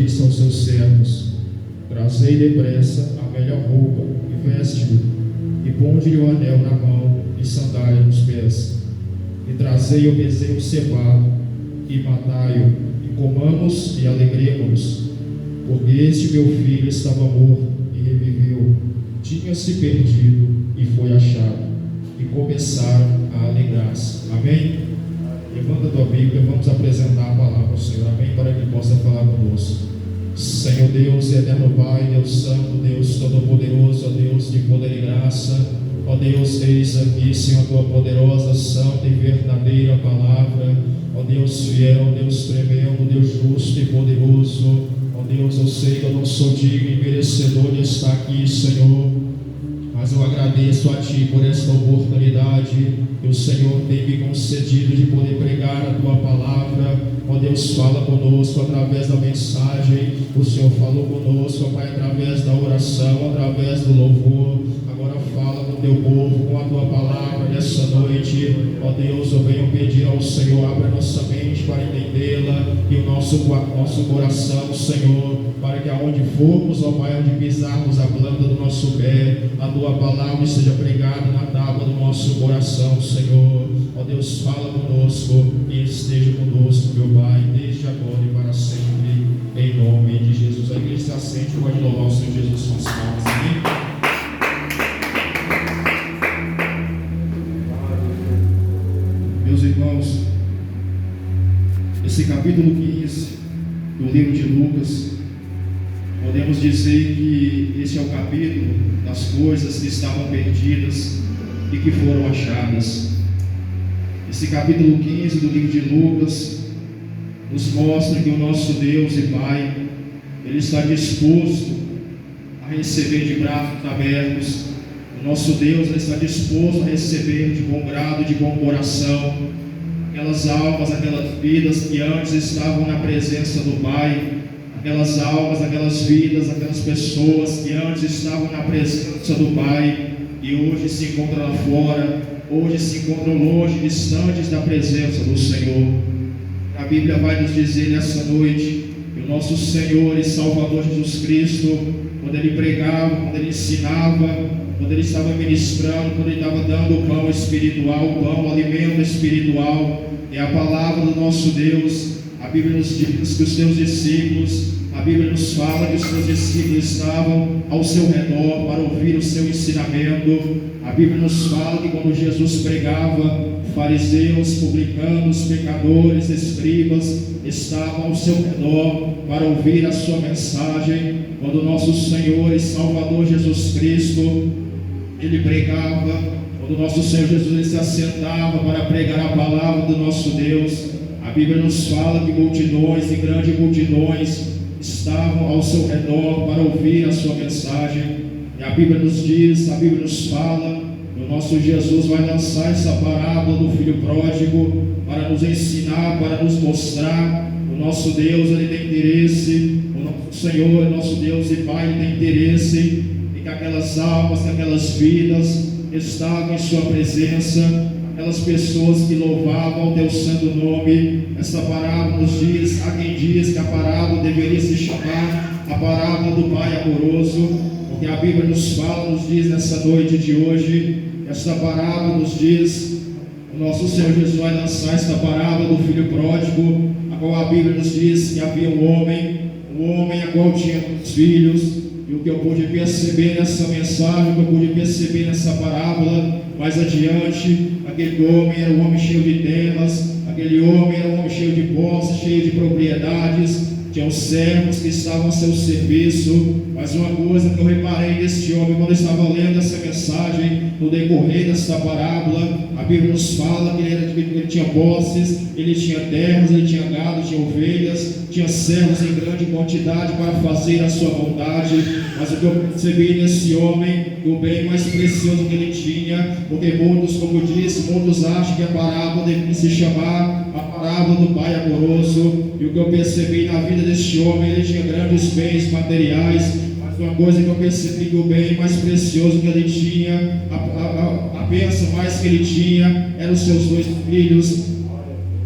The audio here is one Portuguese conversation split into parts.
disse aos seus servos: trazei depressa a melhor roupa e veste-o, e ponde-lhe o anel na mão e sandália nos pés. E trazei o bezerro cevado, e matai-o, e comamos e alegremo-nos, porque este meu filho estava morto e reviveu, tinha-se perdido e foi achado. E começaram a alegrar-se. Amém? Levanta a tua Bíblia, vamos apresentar a palavra ao Senhor. Amém? Para que Ele possa falar conosco. Senhor Deus e eterno Pai, Deus Santo, Deus Todo-Poderoso, ó Deus de poder e graça, ó Deus, eis aqui, Senhor, a tua poderosa, santa e verdadeira palavra, ó Deus fiel, ó Deus tremendo, Deus justo e poderoso, ó Deus, eu sei que eu não sou digno e merecedor de estar aqui, Senhor, mas eu agradeço a Ti por esta oportunidade que o Senhor tem me concedido de poder pregar a Tua palavra. Ó Deus, fala conosco através da mensagem. O Senhor falou conosco, Pai, através da oração, através do louvor. Agora fala com o Teu povo, com a Tua palavra nessa noite. Ó Deus, eu venho pedir ao Senhor, abra nossa mente para entendê-la e o nosso coração, Senhor, para que aonde formos, ó Pai, onde pisarmos a planta do nosso pé, a Tua palavra esteja pregada na tábua do nosso coração, Senhor. Ó Deus, fala conosco e esteja conosco, meu Pai, desde agora e para sempre, em nome de Jesus. A igreja se assente, pode louvar o Senhor Jesus com as palmas. Amém? Meus irmãos, esse capítulo 15 do livro de Lucas, podemos dizer que esse é o capítulo das coisas que estavam perdidas e que foram achadas. Esse capítulo 15 do livro de Lucas nos mostra que o nosso Deus e Pai, Ele está disposto a receber de braços abertos. O nosso Deus, Ele está disposto a receber de bom grado, de bom coração, aquelas almas, aquelas vidas que antes estavam na presença do Pai, aquelas almas, aquelas vidas, aquelas pessoas que antes estavam na presença do Pai e hoje se encontram lá fora, hoje se encontram longe, distantes da presença do Senhor. A Bíblia vai nos dizer nessa noite que o nosso Senhor e Salvador Jesus Cristo, quando Ele pregava, quando Ele ensinava, quando Ele estava ministrando, quando Ele estava dando o pão espiritual, o pão, o alimento espiritual, é a palavra do nosso Deus. A Bíblia nos diz que os seus discípulos, a Bíblia nos fala que os seus discípulos estavam ao seu redor para ouvir o seu ensinamento. A Bíblia nos fala que quando Jesus pregava, fariseus, publicanos, pecadores, escribas estavam ao seu redor para ouvir a sua mensagem. Quando nosso Senhor e Salvador Jesus Cristo, Ele pregava, quando nosso Senhor Jesus Ele se assentava para pregar a palavra do nosso Deus, a Bíblia nos fala que multidões e grandes multidões estavam ao seu redor para ouvir a sua mensagem. E a Bíblia nos diz, a Bíblia nos fala que o nosso Jesus vai lançar essa parábola do filho pródigo para nos ensinar, para nos mostrar. O nosso Deus, Ele tem interesse, o nosso Senhor, nosso Deus e Pai, Ele tem interesse em que aquelas almas, que aquelas vidas estavam em sua presença, aquelas pessoas que louvavam o teu santo nome. Essa parábola nos diz, há quem diz que a parábola deveria se chamar a parábola do Pai amoroso, porque a Bíblia nos fala, nos diz nessa noite de hoje, essa parábola nos diz, o nosso Senhor Jesus vai lançar esta parábola do filho pródigo, a qual a Bíblia nos diz que havia um homem a qual tinha muitos filhos. E o que eu pude perceber nessa mensagem, o que eu pude perceber nessa parábola, mais adiante, aquele homem era um homem cheio de terras, aquele homem era um homem cheio de posses, cheio de propriedades, tinham servos que estavam a seu serviço. Mas uma coisa que eu reparei deste homem quando eu estava lendo essa mensagem, no decorrer desta parábola, a Bíblia nos fala que ele tinha posses, ele tinha terras, ele tinha gado, tinha ovelhas, tinha servos em grande quantidade para fazer a sua vontade. Mas o que eu percebi nesse homem, o bem mais precioso que ele tinha, porque muitos, como eu disse, muitos acham que a parábola deve se chamar a parábola do Pai amoroso. E o que eu percebi na vida deste homem, ele tinha grandes bens materiais. Uma coisa que eu percebi, que o bem mais precioso que ele tinha, a bênção mais que ele tinha, eram os seus 2 filhos.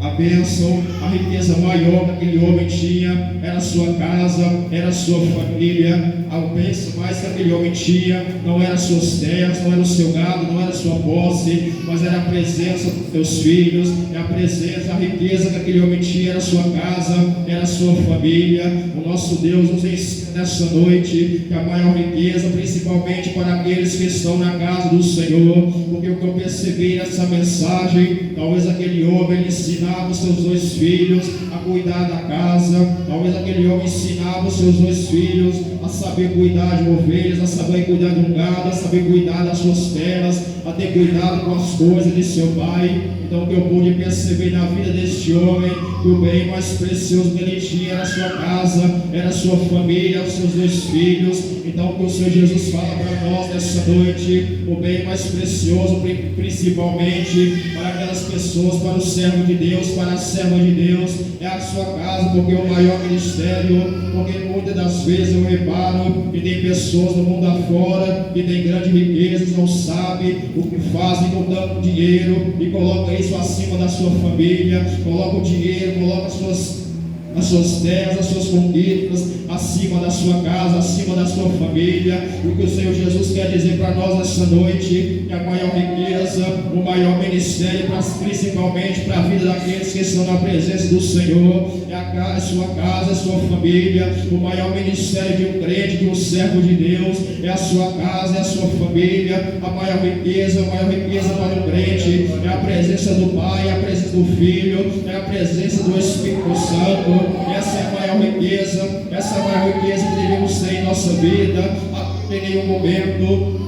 A bênção, a riqueza maior que aquele homem tinha era a sua casa, era a sua família. A bênção mais que aquele homem tinha não era as suas terras, não era o seu gado, não era a sua posse, mas era a presença dos teus filhos, é a presença, a riqueza que aquele homem tinha era a sua casa, era a sua família. O nosso Deus nos ensina nessa noite que a maior riqueza, principalmente para aqueles que estão na casa do Senhor, porque o que eu percebi nessa mensagem, talvez aquele homem ele ensinava os seus dois filhos a cuidar da casa, talvez aquele homem ensinava os seus dois filhos a saber cuidar de ovelhas, a saber cuidar de um gado, a saber cuidar das suas terras, a ter cuidado com as coisas de seu pai. Então o que eu pude perceber na vida deste homem, que o bem mais precioso que ele tinha era a sua casa, era a sua família, os seus dois filhos. Então o que o Senhor Jesus fala para nós nessa noite, o bem mais precioso, principalmente para aquelas pessoas, para o servo de Deus, para a serva de Deus, é a sua casa, porque é o maior ministério. Porque muitas das vezes eu reparo que tem pessoas no mundo afora que tem grandes riquezas, não sabe o que fazem com tanto dinheiro e coloca isso acima da sua família, coloca o dinheiro, coloca as suas terras, as suas conquistas acima da sua casa, acima da sua família. E o que o Senhor Jesus quer dizer para nós nessa noite, que a maior riqueza, o maior ministério, principalmente para a vida daqueles que estão na presença do Senhor, é a sua casa, a sua família. O maior ministério de um crente, de um servo de Deus, é a sua casa, é a sua família. A maior riqueza para um crente é a presença do Pai, é a presença do Filho, é a presença do Espírito Santo. Essa é a maior riqueza, essa é a maior riqueza que devemos ter em nossa vida. Em nenhum momento,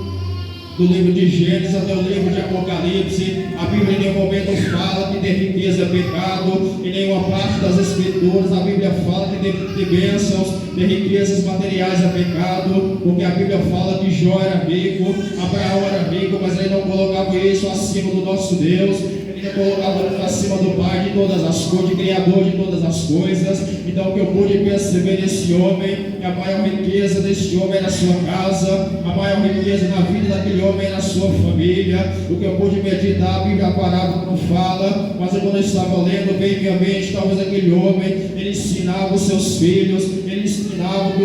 do livro de Gênesis até o livro de Apocalipse, a Bíblia em nenhum momento fala que ter riqueza é pecado. Em nenhuma parte das Escrituras a Bíblia fala que ter bênçãos, ter riquezas materiais é pecado, porque a Bíblia fala que Jó era rico, Abraão era rico, mas ele não colocava isso acima do nosso Deus. Ele colocava acima do Pai de todas as coisas, de Criador de todas as coisas. Então o que eu pude perceber nesse homem, a maior riqueza deste homem era a sua casa, a maior riqueza na vida daquele homem era a sua família. O que eu pude meditar, a Bíblia parábola não fala, mas quando eu estava lendo bem minha mente, talvez aquele homem, ele ensinava os seus filhos, ele ensinava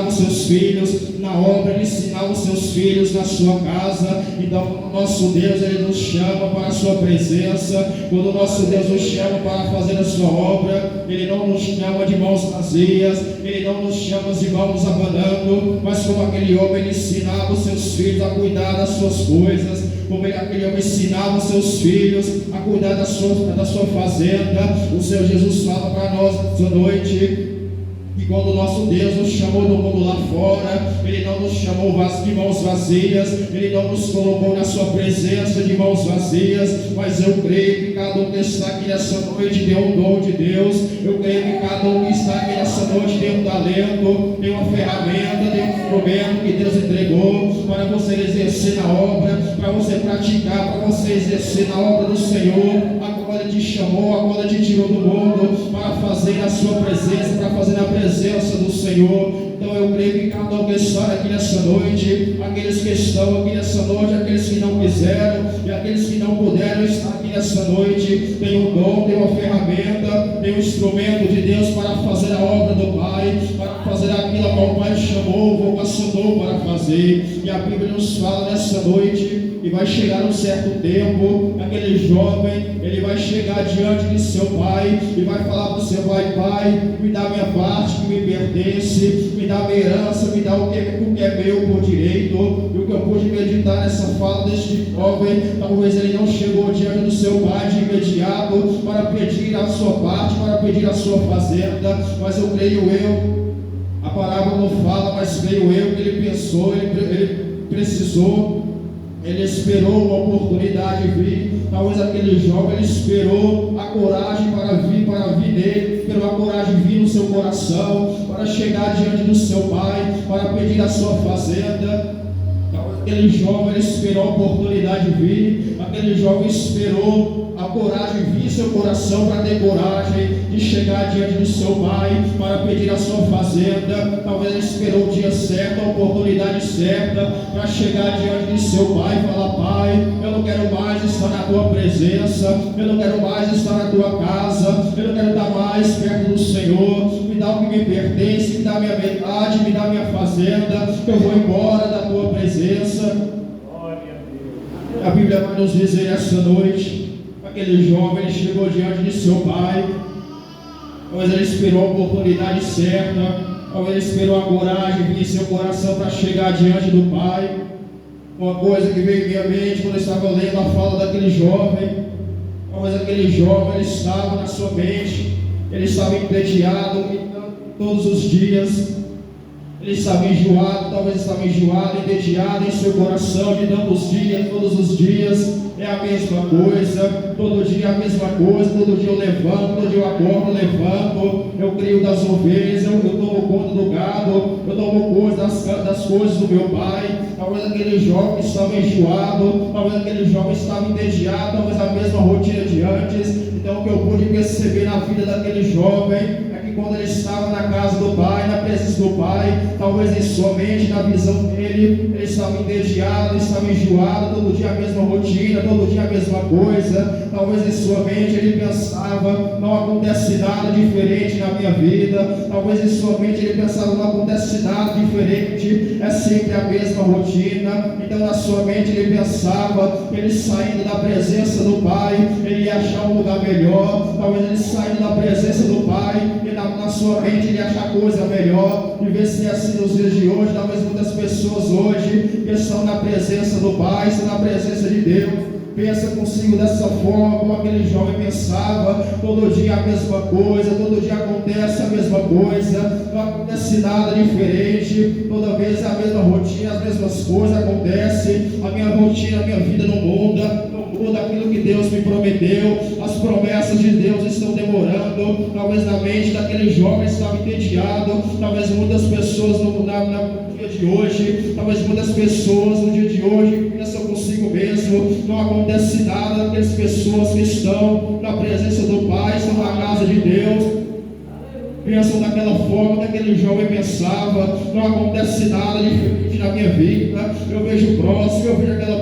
os seus filhos na obra, ele ensinava os seus filhos na sua casa. Então o nosso Deus, ele nos chama para a sua presença. Quando o nosso Deus nos chama para fazer a sua obra, ele não nos chama de mãos vazias, ele não nos chama de mãos abanando, mas como aquele homem, ele ensinava os seus filhos a cuidar das suas coisas, como aquele homem ensinava os seus filhos a cuidar da sua fazenda. O Senhor Jesus fala para nós essa noite que quando o nosso Deus nos chamou do mundo lá fora, Ele não nos chamou de mãos vazias, Ele não nos colocou na sua presença de mãos vazias, mas eu creio que cada um que está aqui nessa noite tem um dom de Deus. Eu creio que cada um que está aqui nessa noite tem um talento, tem uma ferramenta, tem um instrumento que Deus entregou para você exercer na obra, para você praticar, para você exercer na obra do Senhor. Agora Ele te chamou, agora Ele te tirou do mundo para fazer a sua presença, para fazer a presença do Senhor. Então eu creio que cada um que está aqui nessa noite, aqueles que estão aqui nessa noite, aqueles que não quiseram e aqueles que não puderam estar aqui nessa noite, tem um dom, tem uma ferramenta, tem um instrumento de Deus para fazer a obra do Pai, para fazer aquilo a qual o Pai chamou, vocacionou para fazer. E a Bíblia nos fala nessa noite, e vai chegar um certo tempo, aquele jovem, ele vai chegar diante de seu pai e vai falar para o seu pai: Pai, me dá minha parte que me pertence, me dá minha herança, me dá o que é meu por direito. E o que eu pude meditar nessa fala deste jovem, talvez ele não chegou diante do seu pai de imediato para pedir a sua parte, para pedir a sua fazenda, mas eu creio a parábola não fala, mas creio que ele pensou, ele precisou. Ele esperou uma oportunidade vir. Talvez aquele jovem, ele esperou a coragem para vir nele, esperou a coragem vir no seu coração, para chegar diante do seu pai, para pedir a sua fazenda. Talvez aquele jovem, ele esperou a oportunidade vir. Aquele jovem esperou a coragem vir em seu coração, para ter coragem de chegar diante do seu pai, para pedir a sua fazenda. fazenda, talvez ele esperou o dia certo, a oportunidade certa para chegar diante de seu pai e falar: Pai, eu não quero mais estar na tua presença, eu não quero mais estar na tua casa, eu não quero estar mais perto do Senhor, me dá o que me pertence, me dá a minha metade, me dá a minha fazenda, que eu vou embora da tua presença. A Bíblia vai nos dizer essa noite, aquele jovem, ele chegou diante de seu pai, talvez ele esperou a oportunidade certa, talvez ele esperou a coragem em seu coração para chegar diante do pai. Uma coisa que veio em minha mente quando eu estava lendo a fala daquele jovem, talvez aquele jovem, ele estava na sua mente, ele estava entediado todos os dias, ele estava enjoado, talvez estava enjoado, entediado em seu coração de tantos dias, todos os dias é a mesma coisa, todo dia é a mesma coisa, todo dia eu levanto, todo dia eu acordo, levanto, eu crio das ovelhas, eu tomo conta do gado, eu tomo conta das coisas do meu pai. Talvez aquele jovem estava enjoado, talvez aquele jovem estava entediado, talvez a mesma rotina de antes. Então o que eu pude perceber na vida daquele jovem é que quando ele estava na casa do pai, na presença do pai, talvez em sua mente, na visão dele, ele estava entediado, estava enjoado, todo dia a mesma rotina, todo dia a mesma coisa. Talvez em sua mente ele pensava: não acontece nada diferente na minha vida. Talvez em sua mente ele pensava: não acontece nada diferente, é sempre a mesma rotina. Então na sua mente ele pensava que ele saindo da presença do pai, ele ia achar um lugar melhor. Talvez ele saindo da presença do pai, e na sua mente ele ia achar coisa melhor. E ver se é assim nos dias de hoje. Talvez muitas pessoas hoje que estão na presença do pai, estão na presença de Deus, pensa consigo dessa forma, como aquele jovem pensava: todo dia a mesma coisa, todo dia acontece a mesma coisa, não acontece nada diferente, toda vez é a mesma rotina, as mesmas coisas acontecem, a minha rotina, a minha vida não muda aquilo que Deus me prometeu, as promessas de Deus estão demorando. Talvez na mente daquele jovem estava entediado, talvez muitas pessoas no dia de hoje, talvez muitas pessoas no dia de hoje pensam consigo mesmo: não acontece nada. Aquelas pessoas que estão na presença do Pai, estão na casa de Deus, pensam daquela forma que aquele jovem pensava: não acontece nada diferente na minha vida, eu vejo o próximo, eu vejo aquela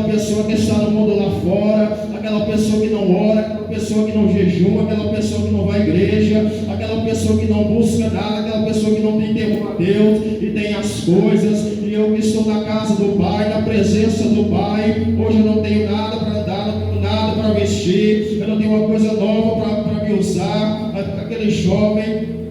pessoa que está no mundo lá fora, aquela pessoa que não ora, aquela pessoa que não jejuma, aquela pessoa que não vai à igreja, aquela pessoa que não busca nada, aquela pessoa que não tem tempo a Deus e tem as coisas. E eu que estou na casa do Pai, na presença do Pai, hoje eu não tenho nada para andar, não tenho nada para vestir, eu não tenho uma coisa nova para me usar. Aquele jovem,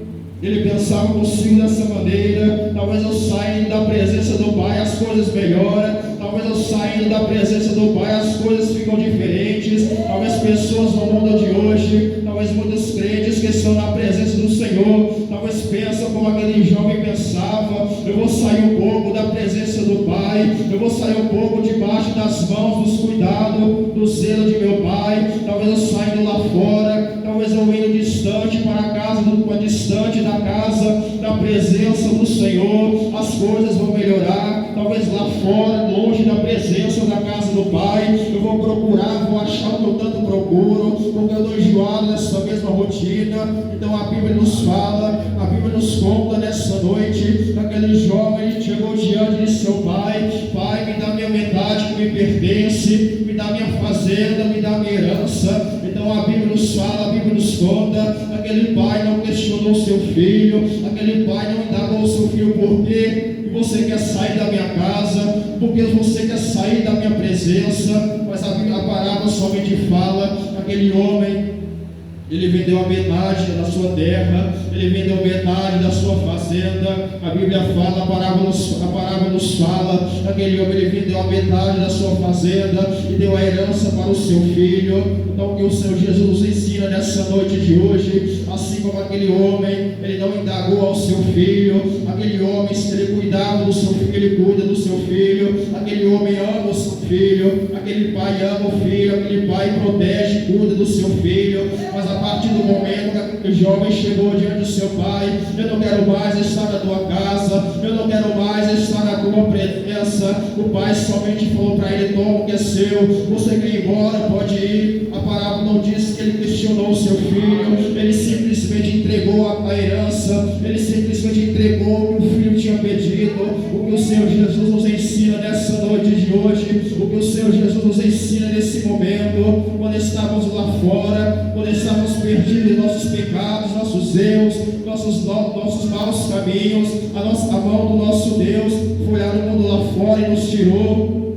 ele pensava consigo dessa maneira: talvez eu saindo da presença do Pai as coisas melhoram, talvez eu saindo da presença do Pai as coisas ficam diferentes. Talvez pessoas no mundo de hoje, talvez muitos crentes que estão na presença do Senhor, talvez pensam como aquele jovem pensava: eu vou sair um pouco da presença do Pai, eu vou sair um pouco debaixo das mãos, dos cuidados, do zelo de meu Pai. Talvez eu saindo lá fora, talvez eu indo distante para a casa, distante da casa, da presença do Senhor, as coisas vão melhorar. Talvez lá fora, longe da presença da casa do Pai, eu vou procurar, vou achar o que eu tanto procuro, porque eu estou enjoado nessa mesma rotina. Então a Bíblia nos fala, a Bíblia nos conta nessa noite, aquele jovem chegou diante de seu pai: Pai, me dá minha metade que me pertence, me dá minha fazenda, me dá minha herança. Então a Bíblia nos fala, a Bíblia nos conta, aquele pai não questionou seu filho, aquele pai não indagou seu filho: por que você quer sair da minha casa, porque você quer sair da minha presença. Mas a parábola somente fala: aquele homem, ele vendeu a metade da sua terra, ele vendeu metade da sua fazenda. A Bíblia fala, a parábola nos fala: aquele homem, ele vendeu a metade da sua fazenda e deu a herança para o seu filho. Então o que o Senhor Jesus nos ensina nessa noite de hoje: assim como aquele homem, ele não indagou ao seu filho, aquele homem, se ele cuidava do seu filho, ele cuida do seu filho, aquele homem ama o seu filho, aquele pai ama o filho, aquele pai protege, cuida do seu filho. Mas a partir do momento que aquele jovem chegou diante do seu pai: eu não quero mais estar na tua casa, eu não quero mais estar na tua presença. O pai somente falou para ele: toma o que é seu, você quer ir embora, pode ir. A parábola não diz que ele questionou o seu filho, ele simplesmente entregou a herança esperança. Ele simplesmente entregou o que o Filho tinha pedido. O que o Senhor Jesus nos ensina nessa noite de hoje, o que o Senhor Jesus nos ensina nesse momento, quando estávamos lá fora, quando estávamos perdidos em nossos pecados, nossos erros, nossos maus caminhos, a mão do nosso Deus foi lá no mundo lá fora e nos tirou.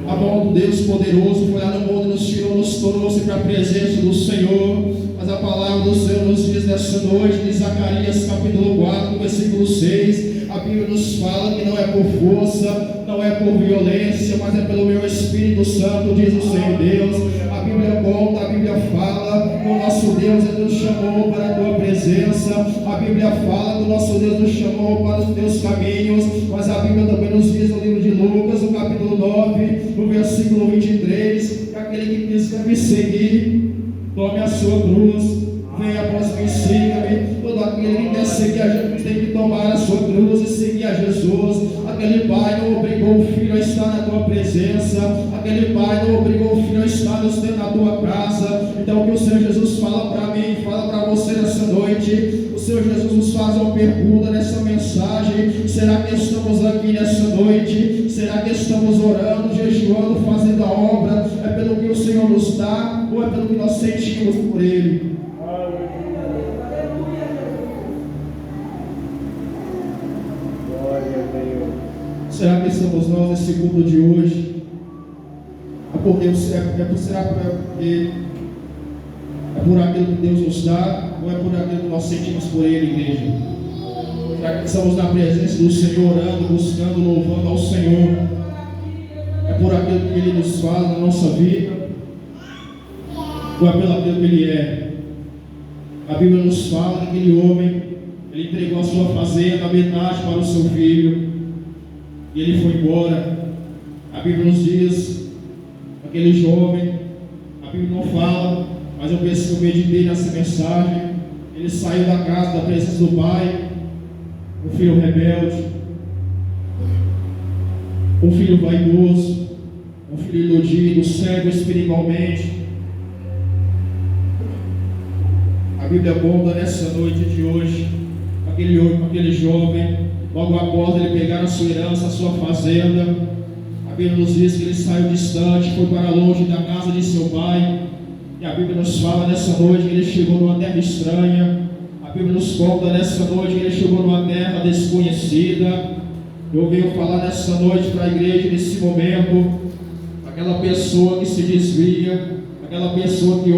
A mão do Deus poderoso foi lá no mundo e nos tirou, nos trouxe para a presença do Senhor. Mas a palavra do Senhor nos diz nessa noite, em Zacarias capítulo 4, versículo 6, a Bíblia nos fala que não é por força, não é por violência, mas é pelo meu Espírito Santo, diz o Senhor Deus. A Bíblia conta, a Bíblia fala que o nosso Deus nos chamou para a tua presença. A Bíblia fala que o nosso Deus nos chamou para os teus caminhos. Mas a Bíblia também nos diz no livro de Lucas, no capítulo 9, no versículo 23, que aquele que quiser me seguir, tome a sua cruz, venha após mim, siga-me. Todo aquele que quer seguir a Jesus tem que tomar a sua cruz e seguir a Jesus. Aquele pai não obrigou o filho a estar na tua presença. Aquele pai não obrigou o filho a estar na tua casa. Então o que o Senhor Jesus fala para mim, fala para você nessa noite. O Senhor Jesus nos faz uma pergunta nessa mensagem: será que estamos aqui nessa noite? Será que estamos orando, jejuando, fazendo a obra? É pelo que o Senhor nos dá ou é pelo que nós sentimos por Ele? Será que estamos nós nesse culto de hoje? Será porque é por aquilo que Deus nos dá ou é por aquilo que nós sentimos por Ele, igreja? Será que estamos na presença do Senhor, orando, buscando, louvando ao Senhor? É por aquilo que Ele nos faz na nossa vida ou é pelo aquilo que Ele é? A Bíblia nos fala que aquele homem, ele entregou a sua fazenda, a metade para o seu filho, e ele foi embora. A Bíblia nos diz, aquele jovem, a Bíblia não fala, mas eu meditei nessa mensagem. Ele saiu da casa, da presença do pai, um filho rebelde, um filho vaidoso, um filho iludido, cego espiritualmente. A Bíblia conta nessa noite de hoje, aquele jovem, logo após ele pegar a sua herança, a sua fazenda, a Bíblia nos diz que ele saiu distante, foi para longe da casa de seu pai. E a Bíblia nos fala nessa noite que ele chegou numa terra estranha. A Bíblia nos conta nessa noite que ele chegou numa terra desconhecida. Eu venho falar nessa noite para a igreja, nesse momento, aquela pessoa que se desvia, aquela pessoa que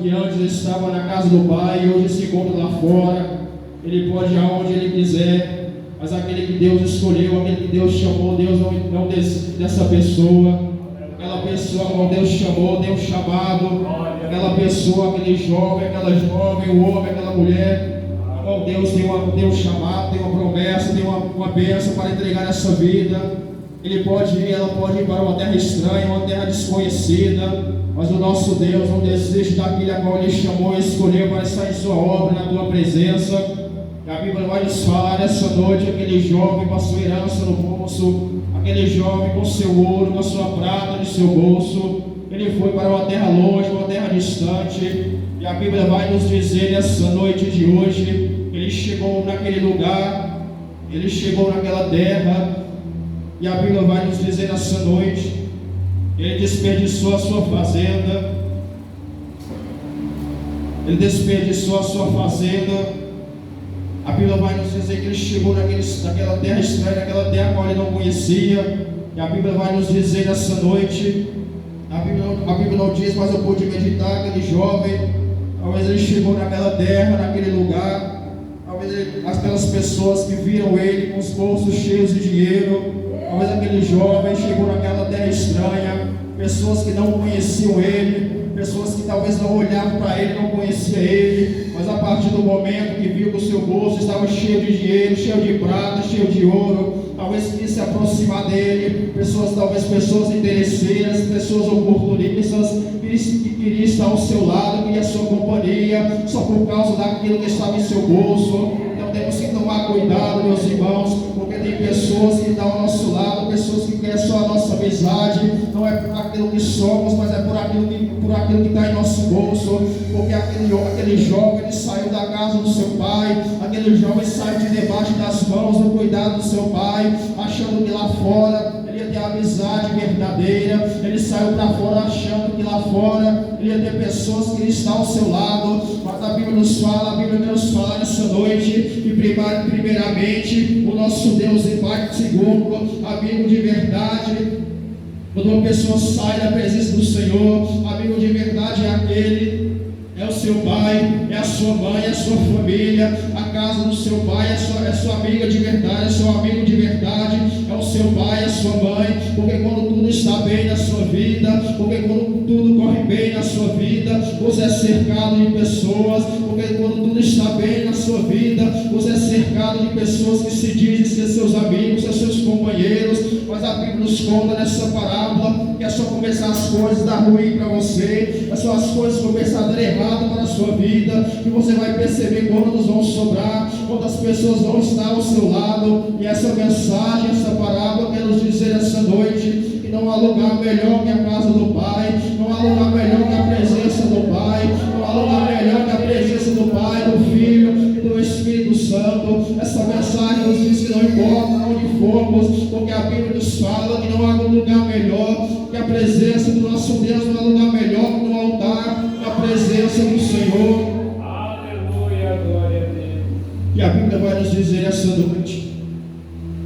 antes estava na casa do pai e hoje se encontra lá fora. Ele pode ir aonde ele quiser, mas aquele que Deus escolheu, aquele que Deus chamou, Deus não desiste dessa pessoa. Aquela pessoa que Deus chamou, Deus chamado, aquela pessoa, aquele jovem, aquela jovem, o homem, aquela mulher, qual Deus tem um chamado, tem uma promessa, tem uma bênção para entregar nessa vida. Ele pode ir, ela pode ir para uma terra estranha, uma terra desconhecida, mas o nosso Deus não desiste daquele a qual Ele chamou e escolheu para estar em sua obra, na tua presença. E a Bíblia vai nos falar nessa noite, aquele jovem com a sua herança no bolso, aquele jovem com seu ouro, com a sua prata no seu bolso, ele foi para uma terra longe, uma terra distante. E a Bíblia vai nos dizer nessa noite de hoje, ele chegou naquele lugar, ele chegou naquela terra, e a Bíblia vai nos dizer nessa noite, ele desperdiçou a sua fazenda, a Bíblia vai nos dizer que ele chegou naquela terra estranha, naquela terra qual ele não conhecia. E a Bíblia vai nos dizer nessa noite, a Bíblia não diz, mas eu pude meditar, aquele jovem, talvez ele chegou naquela terra, naquele lugar, talvez aquelas pessoas que viram ele com os bolsos cheios de dinheiro, talvez aquele jovem chegou naquela terra estranha, pessoas que não conheciam ele, pessoas que talvez não olhavam para ele, não conheciam ele, mas a partir do momento que viu que o seu bolso estava cheio de dinheiro, cheio de prata, cheio de ouro, talvez quis se aproximar dele, talvez pessoas interesseiras, pessoas oportunistas, que queriam estar ao seu lado, queria a sua companhia, só por causa daquilo que estava em seu bolso. Então temos que tomar cuidado, meus irmãos, porque tem pessoas que estão ao nosso lado, pessoas que querem só a nossa amizade, não é por aquilo que somos, mas é por aquilo que está em nosso bolso, porque aquele jovem, ele saiu da casa do seu pai, aquele jovem saiu de debaixo das mãos do cuidado do seu pai, achando que lá fora ele ia ter amizade verdadeira, ele saiu para fora achando que lá fora ele ia ter pessoas que estão ao seu lado, mas a Bíblia nos fala nessa noite, e primeiramente o nosso Deus e Pai, segundo, amigo de verdade. Quando uma pessoa sai da presença do Senhor, amigo de verdade é aquele, é o seu pai, é a sua mãe, é a sua família, a casa do seu pai, é sua amiga de verdade, é seu amigo de verdade, é o seu pai, é a sua mãe, porque quando tudo está bem na sua vida, porque quando tudo corre bem na sua vida, você é cercado de pessoas, porque quando tudo está bem na sua vida, você é cercado de pessoas que se dizem ser seus amigos, ser seus companheiros, mas a Bíblia nos conta nessa parábola que é só começar as coisas a dar ruim para você, é só as coisas começar a dar errado para a sua vida, que você vai perceber quantos vão sobrar, quantas pessoas vão estar ao seu lado, e essa mensagem, essa parábola quer nos dizer essa noite, que não há lugar melhor que a casa do Pai, não há lugar melhor que a presença do Pai, não há lugar melhor que a presença do Pai, do Filho e do Espírito Santo. Essa mensagem nos diz que não importa onde formos, porque a Bíblia nos fala que não há lugar melhor que a presença do nosso Deus, não há lugar melhor que no altar, que a presença do Senhor. Aleluia, glória a Deus. E a Bíblia vai nos dizer essa noite,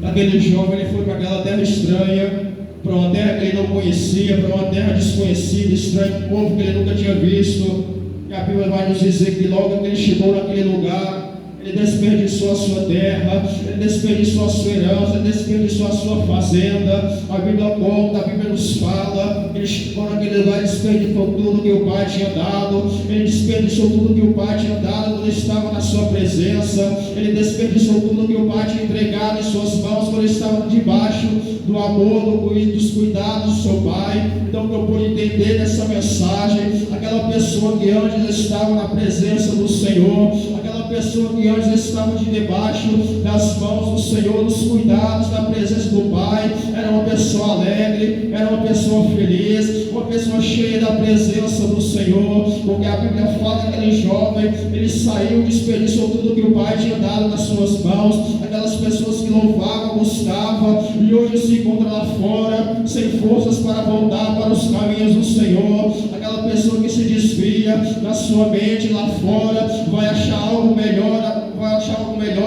aquele jovem ele foi para aquela terra estranha, para uma terra que ele não conhecia, para uma terra desconhecida, estranha, um povo que ele nunca tinha visto. E a Bíblia vai nos dizer que logo que ele chegou naquele lugar, ele desperdiçou a sua terra, ele desperdiçou a sua herança, ele desperdiçou a sua fazenda. A Bíblia conta, a Bíblia nos fala, ele chegou naquele lugar e desperdiçou tudo que o Pai tinha dado, ele desperdiçou tudo que o Pai tinha dado quando ele estava na sua presença, ele desperdiçou tudo que o Pai tinha entregado em suas mãos quando ele estava debaixo do amor, dos cuidados do seu Pai. Então, que eu pude entender nessa mensagem, aquela pessoa que antes estava na presença do Senhor, aquela pessoa que antes estava debaixo das mãos do Senhor, dos cuidados da presença do Pai, era uma pessoa alegre, era uma pessoa feliz, uma pessoa cheia da presença do Senhor, porque a Bíblia fala que aquele jovem, ele saiu, desperdiçou tudo que o Pai tinha dado nas suas mãos, aquelas pessoas que louvavam, buscavam, e hoje se encontra lá fora, sem forças para voltar para os caminhos do Senhor, aquela pessoa que se desvia na sua mente lá fora, vai achar algo melhor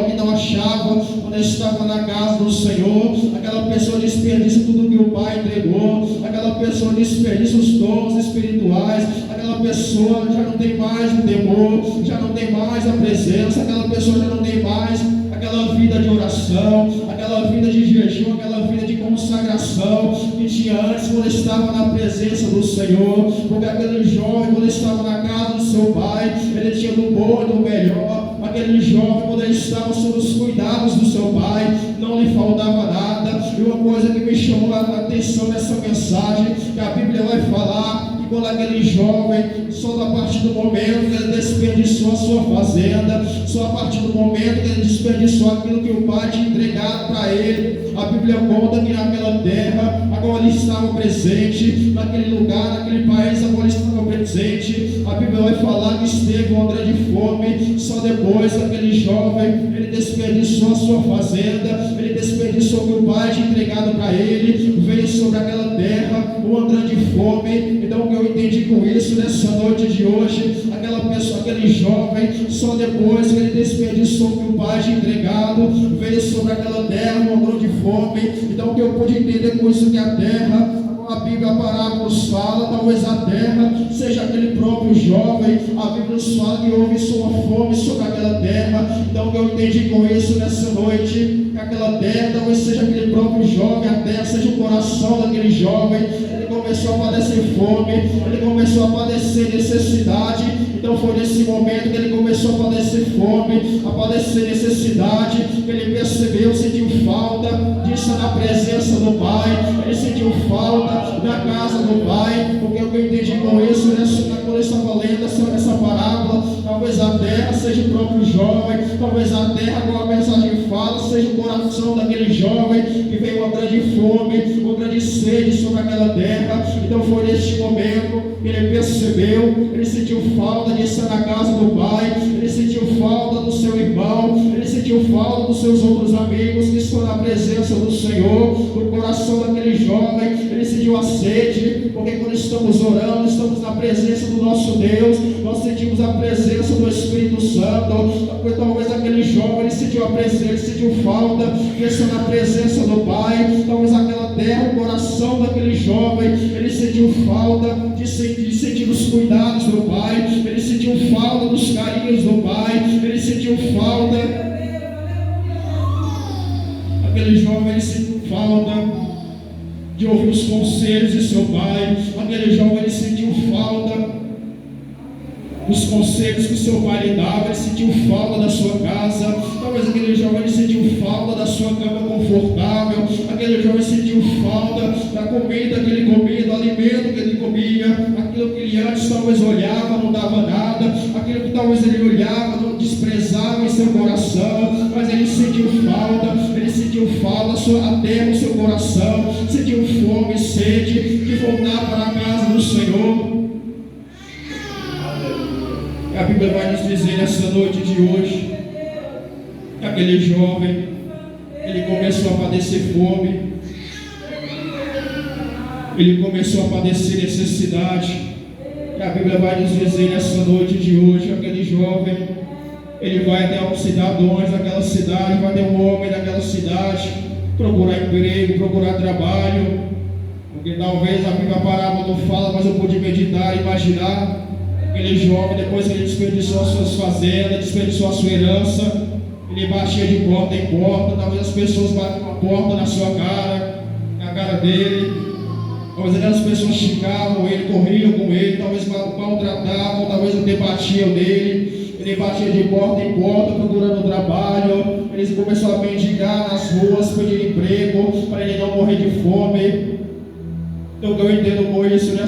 que não achava quando estava na casa do Senhor. Aquela pessoa desperdiça tudo que o Pai entregou, aquela pessoa desperdiça os dons espirituais, aquela pessoa já não tem mais o temor, já não tem mais a presença, aquela pessoa já não tem mais aquela vida de oração, aquela vida de jejum, aquela vida de consagração que tinha antes quando estava na presença do Senhor, porque aquele jovem quando estava na casa do seu pai, ele tinha do bom e do melhor. Aquele jovem quando ele estava sob os cuidados do seu pai, não lhe faltava nada. E uma coisa que me chamou a atenção nessa mensagem, que a Bíblia vai falar, que quando aquele jovem, só a partir do momento que ele desperdiçou a sua fazenda, só a partir do momento que ele desperdiçou aquilo que o pai tinha entregado para ele, a Bíblia conta que naquela terra, agora ele estava presente, naquele lugar, naquele país, agora ele estava presente. A Bíblia vai falar que esteve uma grande fome, só depois aquele jovem, ele desperdiçou a sua fazenda, ele desperdiçou o que o pai tinha entregado para ele, veio sobre aquela terra uma grande fome. Então o que eu entendi com isso nessa noite de hoje, aquela pessoa, aquele jovem, só depois que ele desperdiçou o que o pai tinha entregado, veio sobre aquela terra uma grande fome. Então o que eu pude entender com isso, que a terra, a Bíblia, a parábola nos fala, talvez a terra seja aquele próprio jovem. A Bíblia nos fala que houve sua fome sobre aquela terra. Então o que eu entendi com isso nessa noite, que aquela terra talvez seja aquele próprio jovem, a terra seja o coração daquele jovem. Ele começou a padecer fome, ele começou a padecer necessidade. Então foi nesse momento que ele começou a padecer fome, a padecer necessidade, que ele percebeu, sentiu falta disso na presença do Pai, ele sentiu falta da casa do Pai. Porque o que eu entendi com isso, quando eu estava lendo essa parábola, a Talvez a terra seja o próprio jovem, talvez a terra, como a mensagem fala, seja o coração daquele jovem que veio uma grande fome, uma grande sede sobre aquela terra. Então foi neste momento que ele percebeu, ele sentiu falta de estar na casa do Pai, ele sentiu falta do seu irmão, ele sentiu falta dos seus outros amigos que estão na presença do Senhor. No coração daquele jovem, ele sentiu a sede, porque quando estamos orando, estamos na presença do nosso Deus, nós sentimos a presença do Espírito Santo. Talvez aquele jovem, ele sentiu a presença, ele sentiu falta de estar na presença do Pai. Talvez aquela terra, o coração daquele jovem, ele sentiu falta de sentir os cuidados do Pai, ele sentiu falta dos carinhos do Pai, ele sentiu falta. Aquele jovem, ele sentiu falta de ouvir os conselhos de seu pai. Aquele jovem, ele sentiu falta dos conselhos que seu pai lhe dava, ele sentiu falta da sua casa. Talvez aquele jovem, ele sentiu falta da sua cama confortável. Aquele jovem sentiu falta da comida que ele comia, do alimento que ele comia. Aquilo que ele antes talvez olhava, não dava nada. Aquilo que talvez ele olhava, não desprezava em seu coração. Mas ele sentiu falta, a terra no seu coração, sentiu fome e sede de voltar para a casa do Senhor. A Bíblia vai nos dizer nessa noite de hoje que aquele jovem, ele começou a padecer fome, ele começou a padecer necessidade. E a Bíblia vai nos dizer nessa noite de hoje que aquele jovem, ele vai até os cidadãos daquela cidade, vai até um homem daquela cidade, procurar emprego, procurar trabalho, porque talvez a Bíblia parábola não fala, mas eu pude meditar e imaginar. Aquele jovem, depois que ele desperdiçou as suas fazendas, desperdiçou a sua herança, ele batia de porta em porta. Talvez as pessoas batiam a porta na sua cara, na cara dele. Talvez aquelas pessoas xingavam ele, corriam com ele, talvez maltratavam, talvez até batiam nele. Ele batia de porta em porta procurando trabalho. Ele começou a mendigar nas ruas, pedir emprego para ele não morrer de fome. Então, o que eu entendo com isso, né?